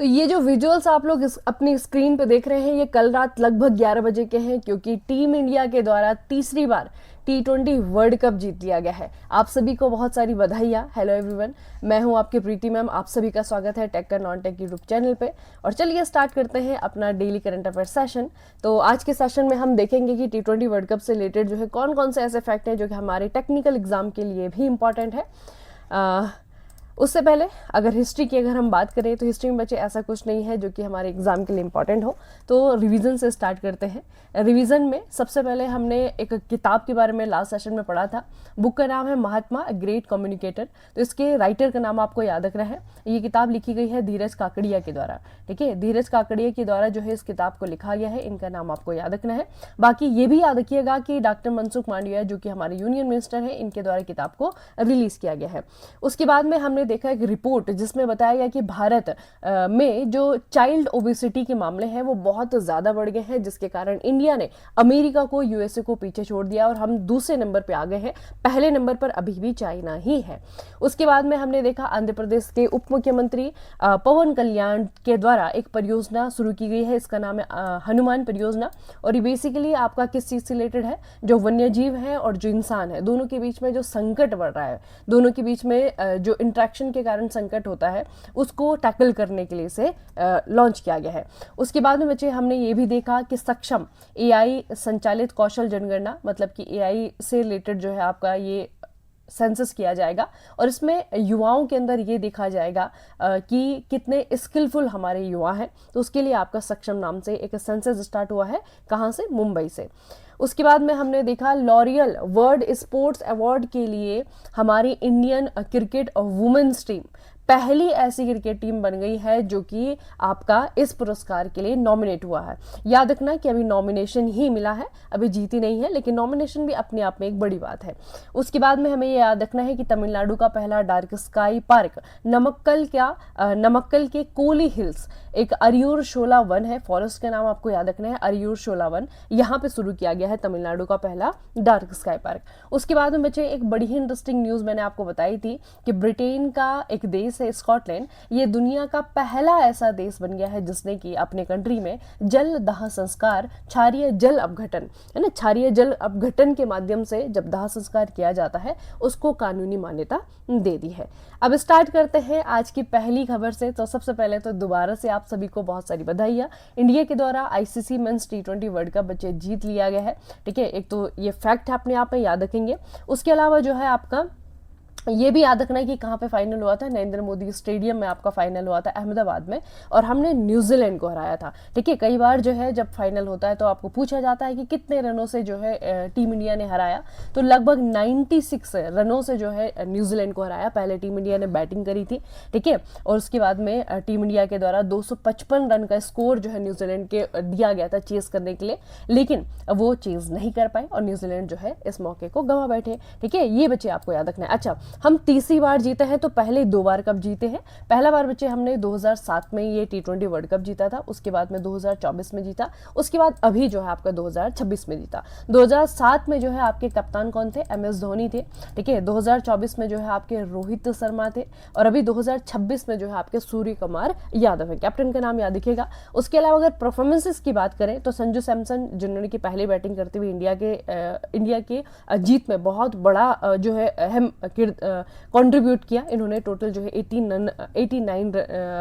तो ये जो विजुअल्स आप लोग अपनी स्क्रीन पे देख रहे हैं ये कल रात लगभग 11 बजे के हैं, क्योंकि टीम इंडिया के द्वारा तीसरी बार T20 वर्ल्ड कप जीत लिया गया है। आप सभी को बहुत सारी बधाइयाँ। हेलो एवरीवन, मैं हूँ आपकी प्रीति मैम। आप सभी का स्वागत है टेक का नॉन टेक यूट्यूब चैनल पे। और चलिए स्टार्ट करते हैं अपना डेली करंट अफेयर सेशन। तो आज के सेशन में हम देखेंगे कि T20 वर्ल्ड कप से रिलेटेड जो है कौन कौन से ऐसे फैक्ट हैं जो कि हमारे टेक्निकल एग्जाम के लिए भी इंपॉर्टेंट है। उससे पहले अगर हिस्ट्री की हम बात करें तो हिस्ट्री में बच्चे ऐसा कुछ नहीं है जो कि हमारे एग्जाम के लिए इंपॉर्टेंट हो। तो रिवीजन से स्टार्ट करते हैं। रिवीजन में सबसे पहले हमने एक किताब के बारे में लास्ट सेशन में पढ़ा था। बुक का नाम है महात्मा अ ग्रेट कम्युनिकेटर। तो इसके राइटर का नाम आपको याद रखना है। ये किताब लिखी गई है धीरज काकड़िया के द्वारा। ठीक है, धीरज काकड़िया के द्वारा जो है इस किताब को लिखा गया है। इनका नाम आपको याद रखना है। बाकी ये भी याद रखिएगा कि डॉक्टर मनसुख मांडविया जो कि हमारे यूनियन मिनिस्टर हैं, इनके द्वारा किताब को रिलीज किया गया है। उसके बाद में हमने देखा एक रिपोर्ट जिसमें बताया गया कि भारत में जो चाइल्ड ओबेसिटी के मामले हैं वो बहुत ज़्यादा बढ़ गए हैं, जिसके कारण इंडिया ने अमेरिका को, यूएसए को पीछे छोड़ दिया और हम दूसरे नंबर पे आ गए हैं। पहले नंबर पर अभी भी चाइना ही है। उसके बाद में हमने देखा आंध्र प्रदेश के उप मुख्यमंत्री पवन कल्याण के द्वारा एक परियोजना शुरू की गई है। इसका नाम है हनुमान परियोजना। और ये बेसिकली आपका किस चीज़ से रिलेटेड है? जो वन्य जीव है और जो इंसान है, दोनों के बीच में जो संकट बढ़ रहा है, दोनों के बीच में जो इंट्रैक्शन के कारण संकट होता है, उसको टैकल करने के लिए इसे लॉन्च किया गया है। उसके बाद में बच्चे हमने ये भी देखा कि सक्षम एआई संचालित कौशल जनगणना, मतलब कि एआई से रिलेटेड जो है आपका ये सेंसस किया जाएगा और इसमें युवाओं के अंदर ये देखा जाएगा कि कितने स्किलफुल हमारे युवा हैं। तो उसके लिए आपका सक्षम नाम से एक सेंसस स्टार्ट हुआ है। कहाँ से? मुंबई से। उसके बाद में हमने देखा लॉरियल वर्ल्ड स्पोर्ट्स अवार्ड के लिए हमारी इंडियन क्रिकेट वुमेन्स टीम पहली ऐसी क्रिकेट टीम बन गई है जो कि आपका इस पुरस्कार के लिए नॉमिनेट हुआ है। याद रखना कि अभी नॉमिनेशन ही मिला है, अभी जीती नहीं है, लेकिन नॉमिनेशन भी अपने आप में एक बड़ी बात है। उसके बाद में हमें ये याद रखना है कि तमिलनाडु का पहला डार्क स्काई पार्क नमक्कल के कोली हिल्स, एक अरियूर शोला वन है, फॉरेस्ट का नाम आपको याद रखना है, अरियूर शोला वन। यहाँ पे शुरू किया गया है तमिलनाडु का पहला डार्क स्काई पार्क। उसके बाद में बच्चे एक बड़ी ही इंटरेस्टिंग न्यूज मैंने आपको बताई थी कि ब्रिटेन का एक देश है स्कॉटलैंड, ये दुनिया का पहला ऐसा देश बन गया है जिसने कि अपने कंट्री में जल दाह संस्कार, क्षारीय जल अपघटन है ना, क्षारीय जल अपघटन के माध्यम से जब दाह संस्कार किया जाता है उसको कानूनी मान्यता दे दी है। अब स्टार्ट करते हैं आज की पहली खबर से। तो सबसे पहले तो दोबारा से आप सभी को बहुत सारी बधाइयाँ। इंडिया के द्वारा ICC men's T20 world cup बच्चे जीत लिया गया है। ठीक है, एक तो ये फैक्ट अपने आप में याद रखेंगे। उसके अलावा जो है आपका ये भी याद रखना है कि कहाँ पे फाइनल हुआ था। नरेंद्र मोदी स्टेडियम में आपका फाइनल हुआ था अहमदाबाद में, और हमने न्यूजीलैंड को हराया था। ठीक है, कई बार जो है जब फाइनल होता है तो आपको पूछा जाता है कि कितने रनों से जो है टीम इंडिया ने हराया, तो लगभग 96 रनों से जो है न्यूजीलैंड को हराया। पहले टीम इंडिया ने बैटिंग करी थी। ठीक है, और उसके बाद में टीम इंडिया के द्वारा 255 रन का स्कोर जो है न्यूजीलैंड के दिया गया था चेस करने के लिए, लेकिन वो चेज नहीं कर पाए और न्यूजीलैंड जो है इस मौके को गंवा बैठे। ठीक है, ये बच्चे आपको याद रखना है। अच्छा, हम तीसरी बार जीते हैं, तो पहले 2 बार कब जीते हैं? पहला बार बच्चे हमने 2007 में ये T20 वर्ल्ड कप जीता था, उसके बाद में 2024 में जीता, उसके बाद अभी जो है आपका 2026 में जीता। 2007 में जो है आपके कप्तान कौन थे? MS धोनी थे। ठीक है, 2024 में जो है आपके रोहित शर्मा थे, और अभी 2026 में जो है आपके सूर्य कुमार यादव है। कैप्टन का नाम याद रखिएगा। उसके अलावा अगर परफॉर्मेंसेस की बात करें तो संजू सैमसन, जिन्होंने की पहली बैटिंग करते हुए इंडिया के जीत में बहुत बड़ा जो है अहम कंट्रीब्यूट किया। इन्होंने टोटल जो है 89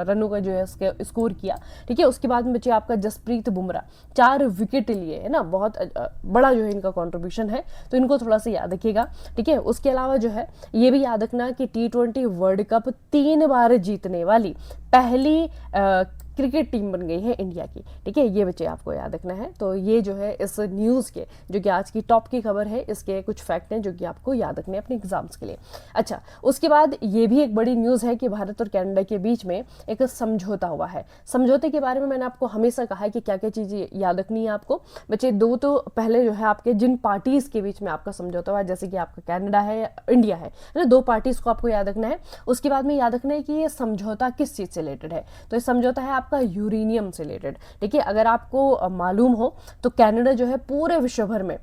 रनों का जो है स्कोर किया। ठीक है, उसके बाद में बचे आपका जसप्रीत बुमराह, 4 विकेट लिए है ना, बहुत बड़ा जो है इनका कंट्रीब्यूशन है, तो इनको थोड़ा सा याद रखिएगा। ठीक है, उसके अलावा जो है ये भी याद रखना कि T20 वर्ल्ड कप 3 बार जीतने वाली पहली क्रिकेट टीम बन गई है इंडिया की। ठीक है, ये बच्चे आपको याद रखना है। तो ये जो है इस न्यूज़ के जो कि आज की टॉप की खबर है, इसके कुछ फैक्ट हैं जो कि आपको याद रखने अपने एग्जाम्स के लिए। अच्छा, उसके बाद ये भी एक बड़ी न्यूज़ है कि भारत और कनाडा के बीच में एक समझौता हुआ है। समझौते के बारे में मैंने आपको हमेशा कहा है कि क्या क्या चीज़ें याद रखनी है आपको बच्चे। दो तो पहले जो है आपके जिन पार्टीज़ के बीच में आपका समझौता हुआ है, जैसे कि आपका कनाडा है या इंडिया है ना, 2 पार्टीज़ को आपको याद रखना है। उसके बाद में याद रखना है कि ये समझौता किस चीज़ से रिलेटेड है। तो ये समझौता है आपका आपका यूरेनियम से रिलेटेड। ठीक है, अगर आपको मालूम हो तो कनाडा जो है पूरे विश्व भर में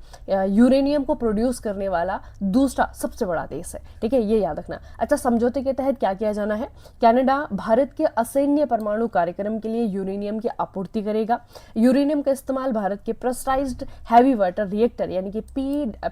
यूरेनियम को प्रोड्यूस करने वाला दूसरा सबसे बड़ा देश है। ठीक है, ये याद रखना। अच्छा, समझौते के तहत क्या किया जाना है? कनाडा भारत के असैन्य परमाणु कार्यक्रम के लिए यूरेनियम की आपूर्ति करेगा। यूरेनियम का इस्तेमाल भारत के प्रेशराइज्ड हैवी वाटर रिएक्टर यानी कि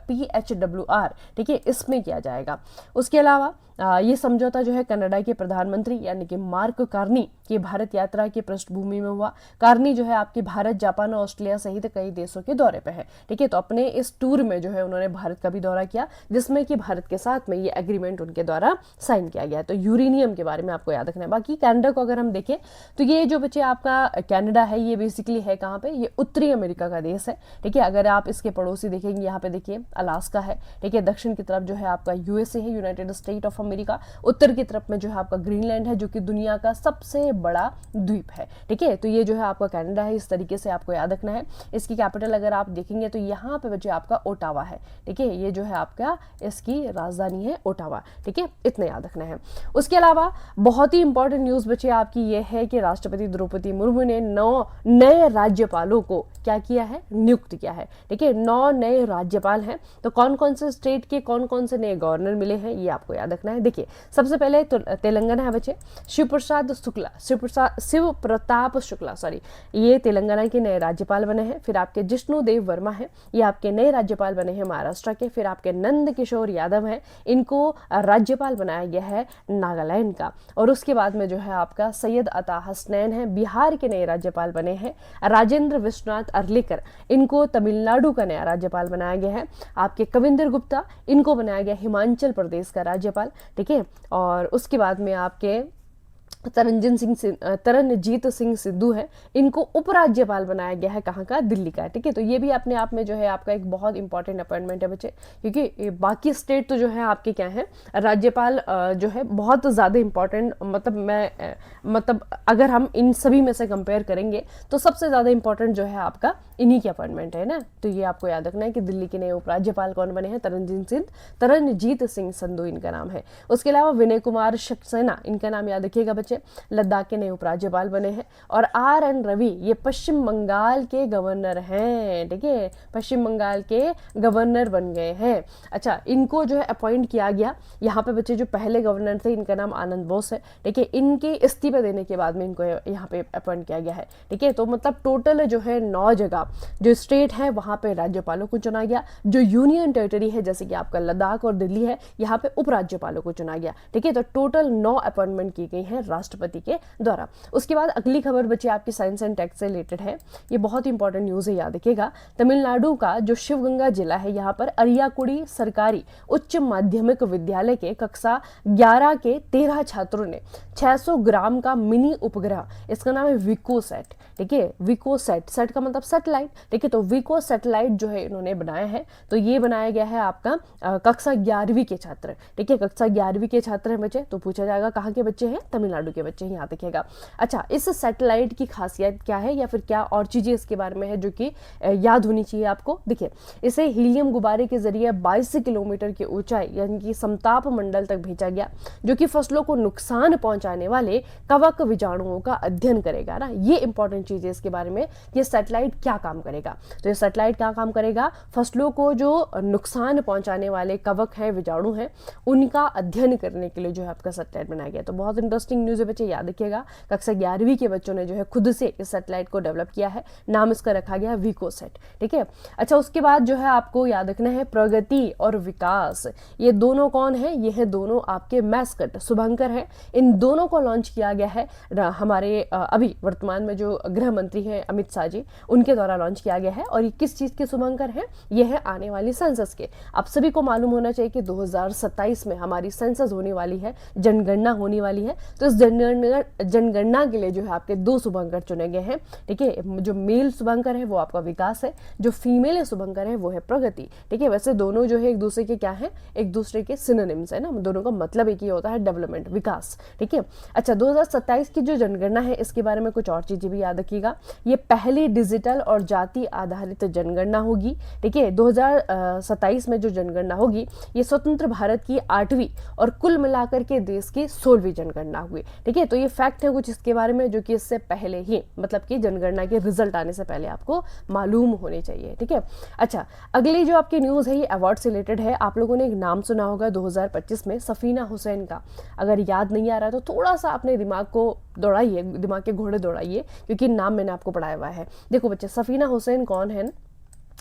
PHWR, ठीक है, इसमें किया जाएगा। उसके अलावा ये समझौता जो है कनाडा के प्रधानमंत्री यानी कि मार्क कार्नी की भारत यात्रा की पृष्ठभूमि में हुआ। कार्नी जो है आपके भारत, जापान और ऑस्ट्रेलिया सहित कई देशों के दौरे पे है। ठीक है, तो अपने इस टूर में जो है उन्होंने भारत का भी दौरा किया, जिसमें कि भारत के साथ में ये एग्रीमेंट उनके द्वारा साइन किया गया है। तो यूरेनियम के बारे में आपको याद रखना है। बाकी कनाडा को अगर हम देखें तो ये जो बच्चे आपका कनाडा है ये बेसिकली है कहाँ पे? ये उत्तरी अमेरिका का देश है। ठीक है, अगर आप इसके पड़ोसी देखेंगे, यहाँ पे देखिए अलास्का है। ठीक है, दक्षिण की तरफ जो है आपका USA है, यूनाइटेड स्टेट ऑफ अमेरिका। उत्तर की तरफ में जो है आपका ग्रीनलैंड है, जो कि दुनिया का सबसे बड़ा द्वीप है। ठीक है, तो ये जो है आपका कनाडा है, इस तरीके से आपको याद रखना है। इसकी कैपिटल अगर आप देखेंगे तो यहाँ पे बच्चे आपका ओटावा है। ठीक है, ये जो है आपका इसकी राजधानी है ओटावा। ठीक है, इतना याद रखना है। उसके अलावा बहुत ही इंपॉर्टेंट न्यूज बच्चे आपकी ये है कि राष्ट्रपति द्रौपदी मुर्मू ने 9 नए राज्यपालों को क्या किया है? नियुक्त किया है। ठीक है, 9 नए राज्यपाल हैं। तो कौन कौन से स्टेट के कौन कौन से नए गवर्नर मिले हैं ये आपको याद रखना है। देखिए, सबसे पहले तो तेलंगाना है बच्चे, शिव प्रताप शुक्ला सॉरी, ये तेलंगाना के नए राज्यपाल बने हैं। फिर आपके जिष्णु देव वर्मा है, ये आपके नए राज्यपाल बने हैं महाराष्ट्र के। फिर आपके नंद किशोर यादव हैं, इनको राज्यपाल बनाया गया है नागालैंड का। और उसके बाद में जो है आपका सैयद अता हसनैन है, बिहार के नए राज्यपाल बने हैं। राजेंद्र विश्वनाथ अर्लेकर, इनको तमिलनाडु का नया राज्यपाल बनाया गया है। आपके कविंदर गुप्ता, इनको बनाया गया हिमाचल प्रदेश का राज्यपाल। ठीक है, और उसके बाद में आपके तरनजीत सिंह सिद्धू है, इनको उपराज्यपाल बनाया गया है। कहाँ का? दिल्ली का। ठीक है, तो ये भी अपने आप में जो है आपका एक बहुत इंपॉर्टेंट अपॉइंटमेंट है बच्चे, क्योंकि बाकी स्टेट तो जो है आपके क्या है, राज्यपाल जो है बहुत ज़्यादा इंपॉर्टेंट, मतलब अगर हम इन सभी में से कंपेयर करेंगे तो सबसे ज़्यादा इंपॉर्टेंट जो है आपका इन्हीं की अपॉइंटमेंट है ना। तो ये आपको याद रखना है कि दिल्ली के नए उपराज्यपाल कौन बने हैं? तरनजीत सिंह संधू इनका नाम है। उसके अलावा विनय कुमार सक्सेना, इनका नाम याद रखिएगा बच्चे, लद्दाख के नए उपराज्यपाल बने हैं। और RN रवि, ये पश्चिम बंगाल के गवर्नर हैं। ठीक है, पश्चिम बंगाल के गवर्नर बन गए हैं। अच्छा, इनको जो है अपॉइंट किया गया। यहाँ पे बच्चे जो पहले गवर्नर थे इनका नाम आनंद बोस है। ठीक है, इनके इस्तीफे देने के बाद में इनको यहाँ पे अपॉइंट किया गया है। ठीक है, तो मतलब टोटल जो है 9 जगह जो स्टेट है वहाँ पे राज्यपालों को चुना गया। जो यूनियन टेरिटरी है जैसे कि आपका लद्दाख और दिल्ली है, यहाँ पे उपराज्यपालों को चुना गया। ठीक है, तो टोटल 9 अपॉइंटमेंट की गई है राष्ट्रपति के द्वारा। उसके बाद अगली खबर बच्चे आपकी साइंस एंड टेक से रिलेटेड है। ये बहुत इंपॉर्टेंट न्यूज है, याद रखिएगा। तमिलनाडु का जो शिवगंगा जिला है, यहाँ पर अरियाकुड़ी सरकारी उच्च माध्यमिक विद्यालय के कक्षा 11 के 13 छात्रों ने 600 ग्राम का मिनी उपग्रह, इसका नाम है विकोसैट। ठीक है, विकोसैट, सेट का मतलब सैटेलाइट। ठीक है, तो विको सैटेलाइट जो है इन्होंने बनाया है। तो ये बनाया गया है आपका कक्षा 11वीं के छात्र। ठीक है, कक्षा 11वीं के छात्र हैं बच्चे, तो पूछा जाएगा कहाँ के बच्चे हैं? तमिलनाडु के बच्चे हैं, यहाँ देखिएगा। अच्छा, इस सैटेलाइट की खासियत क्या है या फिर क्या और चीजें इसके बारे में है जो कि याद होनी चाहिए आपको? देखिए, इसे हीलियम गुब्बारे के जरिए 22 किलोमीटर की ऊंचाई यानी कि समताप मंडल तक भेजा गया, जो कि फसलों को नुकसान पहुंचाने वाले कवक विजाणुओं का अध्ययन करेगा ना। ये इंपॉर्टेंट चीज है इसके बारे में, ये सैटेलाइट क्या काम करेगा। तो ये सैटेलाइट क्या काम करेगा? फसलों को जो नुकसान पहुंचाने वाले कवक है, विजाणु है, उनका अध्ययन करने के लिए जो है आपका सैटेलाइट बनाया गया। तो बहुत इंटरेस्टिंग न्यूज है बच्चे, याद रखिएगा। कक्षा 11वीं के बच्चों ने जो है खुद से इस सैटेलाइट को डेवलप किया है, नाम इसका रखा गया विकोसैट। ठीक है, अच्छा, उसके बाद जो है आपको याद रखना है प्रगति और विकास। ये दोनों कौन है? ये है दोनों आपके मैस्कट शुभंकर है। इन दोनों को लॉन्च किया गया है हमारे अभी वर्तमान में जो गृह मंत्री है अमित शाह जी, उनके द्वारा लॉन्च किया गया है। और ये किस चीज के शुभंकर है? ये है आने वाली सेंसस के। आप सभी को मालूम होना चाहिए कि 2027 में हमारी सेंसस होने वाली है, जनगणना होने वाली है। तो इस जनगणना के लिए जो है आपके 2 शुभंकर चुने गए हैं। ठीक है, जो मेल शुभंकर है वो आपका विकास है, जो फीमेल शुभंकर है वो है प्रगति। ठीक है, वैसे दोनों जो है एक दूसरे के क्या है? एक दूसरे के सिनोनिम्स है ना, दोनों का मतलब एक ही होता है, डेवलपमेंट, विकास। ठीक है, अच्छा, 2027 की जो जनगणना है इसके बारे में कुछ और चीजें भी याद रखिएगा। ये पहली डिजिटल और जाति आधारित जनगणना होगी। ठीक है, 2027 में जो जनगणना होगी ये स्वतंत्र भारत की 8वीं और कुल मिलाकर के देश की 16वीं जनगणना हुई। ठीक है। तो ये फैक्ट है कुछ इसके बारे में जो कि इससे पहले ही मतलब कि जनगणना के रिजल्ट आने से पहले आपको मालूम होने चाहिए, ठीक है। अच्छा, अगली जो आपकी न्यूज़ है ये अवार्ड से रिलेटेड है। आप लोगों ने एक नाम सुना होगा 2025 में सफीना हुसैन का। अगर याद नहीं आ रहा तो थोड़ा सा अपने दिमाग को दौड़ाइए, दिमाग के घोड़े दौड़ाइए, क्योंकि नाम मैंने आपको पढ़ाया हुआ है। देखो बच्चे, सफीना हुसैन कौन है?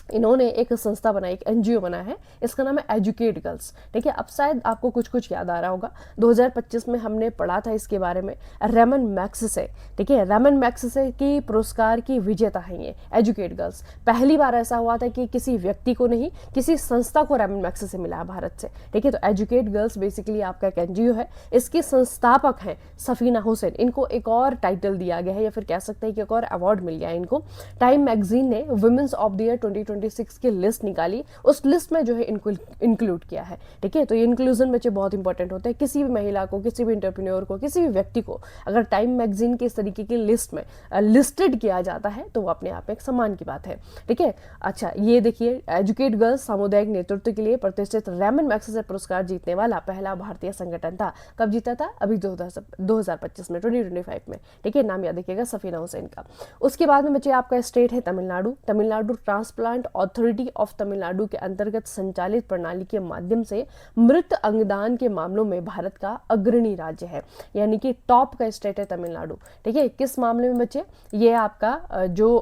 इन्होंने एक संस्था बनाई, एक एनजीओ बना है, इसका नाम है एजुकेट गर्ल्स, ठीक है। अब शायद आपको कुछ कुछ याद आ रहा होगा, 2025 में हमने पढ़ा था इसके बारे में। रेमन मैग्सेसे, ठीक है, रेमन मैग्सेसे की पुरस्कार की विजेता है ये एजुकेट गर्ल्स। पहली बार ऐसा हुआ था कि किसी व्यक्ति को नहीं, किसी संस्था को रेमन मैग्सेसे मिला है भारत से, ठीक है। तो एजुकेट गर्ल्स बेसिकली आपका एक एनजीओ है, इसके संस्थापक हैं सफीना हुसैन। इनको एक और टाइटल दिया गया है, या फिर कह सकते हैं कि एक और अवार्ड मिल गया है इनको। टाइम मैगजीन ने वुमेन्स ऑफ द ईयर 2026 की लिस्ट निकाली, उस लिस्ट में जो है इनको इंक्लूड किया है, ठीक है। तो ये इंक्लूजन बच्चे बहुत इंपॉर्टेंट होते हैं। किसी भी महिला को, किसी भी एंटरप्रेन्योर को, किसी भी व्यक्ति को अगर टाइम मैगजीन के इस तरीके की लिस्ट में लिस्टेड किया जाता है तो वो अपने आप में एक सम्मान की बात है, ठीक है। अच्छा, ये देखिए, एजुकेट गर्ल्स सामुदायिक नेतृत्व के लिए प्रतिष्ठित रेमन मैग्सेसे पुरस्कार जीतने वाला पहला भारतीय संगठन था। कब जीता था? अभी 2025 में, 2025 में, ठीक है। नाम याद रखिएगा, सफीना हुसैन का। उसके बाद में बच्चे आपका स्टेट है Tamil Nadu. Tamil Nadu transplant authority of Tamil Nadu के अंतर्गत संचालित प्रणाली के माध्यम से मृत अंगदान के मामलों में भारत का अग्रणी राज्य है, यानी कि टॉप का स्टेट है तमिलनाडु, ठीक है। किस मामले में बच्चे? ये आपका जो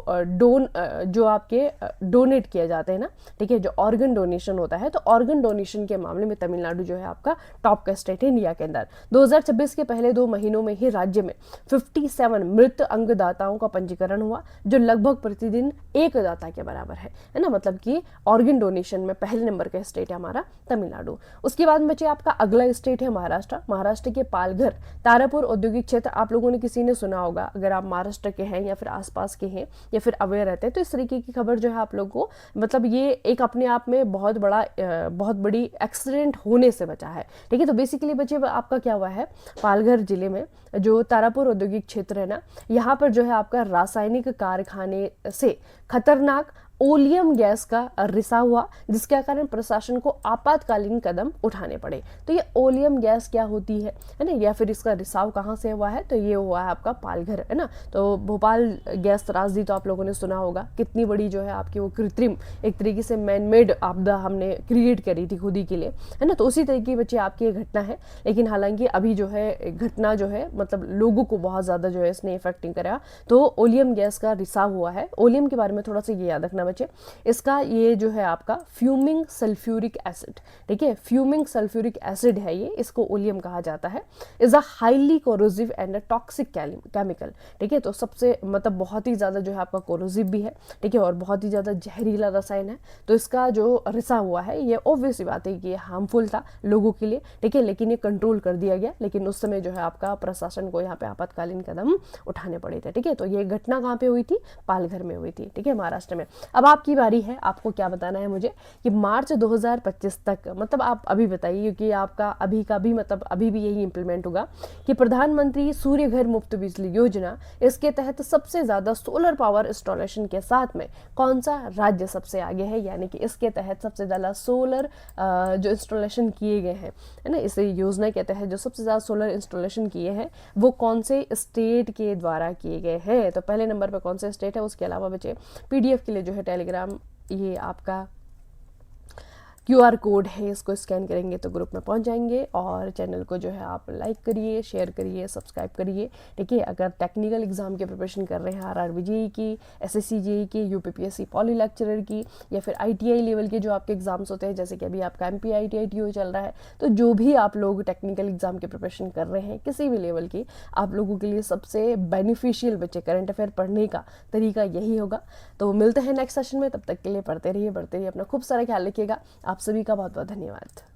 आपके डोनेट किए जाते हैं ना, ठीक है, जो ऑर्गन डोनेशन होता है, तो ऑर्गन डोनेशन के मामले में तमिलनाडु जो है आपका टॉप का स्टेट है इंडिया के अंदर। 2026 के पहले 2 महीनों में ही राज्य में 57 मृत अंगदाताओं का पंजीकरण हुआ, जो लगभग प्रतिदिन एक दाता के बराबर है ना। मतलब कि ऑर्गन डोनेशन में पहले नंबर का स्टेट है हमारा तमिलनाडु। उसके बाद बच्चे आपका अगला स्टेट है महाराष्ट्र। महाराष्ट्र के पालघर तारापुर औद्योगिक क्षेत्र, आप लोगों ने किसी ने सुना होगा, अगर आप महाराष्ट्र के हैं या फिर आसपास के हैं या फिर अवेयर रहते हैं, तो इस तरीके की खबर जो है आप लोगों को, मतलब ये एक अपने आप में बहुत बड़ी एक्सीडेंट होने से बचा है, ठीक है। तो बेसिकली बच्चे आपका क्या हुआ है, पालघर जिले में जो तारापुर औद्योगिक क्षेत्र है ना, यहाँ पर जो है आपका रासायनिक कारखाने से खतरनाक ओलियम गैस का रिसाव हुआ, जिसके कारण प्रशासन को आपातकालीन कदम उठाने पड़े। तो ये ओलियम गैस क्या होती है ना, या फिर इसका रिसाव कहाँ से हुआ है? तो ये हुआ है आपका पालघर, है ना। तो भोपाल गैस त्रासदी तो आप लोगों ने सुना होगा, कितनी बड़ी जो है आपकी वो कृत्रिम एक तरीके से मैनमेड आपदा हमने क्रिएट करी थी खुद ही के लिए, है ना। तो उसी तरीके की बच्चे आपकी ये घटना है, लेकिन हालांकि अभी जो है घटना जो है मतलब लोगों को बहुत ज़्यादा जो है इसने इफेक्टिंग करा। तो ओलियम गैस का रिसाव हुआ है। ओलियम के बारे में थोड़ा सा ये याद रखना बच्चे, इसका ये जो है आपका फ्यूमिंग सल्फ्यूरिक एसिड, ठीक है, फ्यूमिंग सल्फ्यूरिक एसिड है ये, इसको ओलियम कहा जाता है। Is a highly corrosive and a toxic chemical, ठीक है। तो सबसे मतलब बहुत ही ज्यादा जो है आपका कोरोसिव भी है, ठीक है, और बहुत ही ज्यादा जहरीला रसायन है। तो इसका जो रिसाव हुआ है ये ऑब्वियस सी बात है कि ये हार्मफुल था लोगों के लिए, ठीक है, लेकिन ये कंट्रोल कर दिया गया। लेकिन उस समय जो है आपका प्रशासन को यहाँ पे आपातकालीन कदम उठाने पड़े थे, ठीक है। तो ये घटना कहाँ पे हुई थी? पालघर में हुई थी, ठीक है, महाराष्ट्र में। अब आपकी बारी है, आपको क्या बताना है मुझे कि मार्च 2025 तक, मतलब आप अभी बताइए, क्योंकि आपका अभी का भी मतलब अभी भी यही इंप्लीमेंट होगा कि प्रधानमंत्री सूर्य घर मुफ्त बिजली योजना, इसके तहत सबसे ज्यादा सोलर पावर इंस्टॉलेशन के साथ में कौन सा राज्य सबसे आगे है, यानी कि इसके तहत सबसे ज्यादा सोलर जो इंस्टॉलेशन किए गए हैं, है ना, इस योजना के तहत जो सबसे ज्यादा सोलर इंस्टॉलेशन किए हैं वो कौन से स्टेट के द्वारा किए गए हैं? तो पहले नंबर पर कौन से स्टेट है। उसके अलावा बच्चे पीडीएफ के लिए जो है टेलीग्राम ये आपका QR कोड है, इसको स्कैन करेंगे तो ग्रुप में पहुंच जाएंगे। और चैनल को जो है आप लाइक करिए, शेयर करिए, सब्सक्राइब करिए, ठीक है। अगर टेक्निकल एग्जाम की प्रिपरेशन कर रहे हैं, RRB जेईई की, SSC जेईई की, UPPSC पॉली लेक्चरर की, या फिर ITI लेवल के जो आपके एग्जाम्स होते हैं, जैसे कि अभी आपका MPITI TO चल रहा है, तो जो भी आप लोग टेक्निकल एग्जाम की प्रिपरेशन कर रहे हैं किसी भी लेवल की, आप लोगों के लिए सबसे बेनिफिशियल बच्चे करंट अफेयर पढ़ने का तरीका यही होगा। तो मिलते हैं नेक्स्ट सेशन में, तब तक के लिए पढ़ते रहिए, अपना खूब सारा ख्याल रखिएगा। आप सभी का बहुत बहुत धन्यवाद।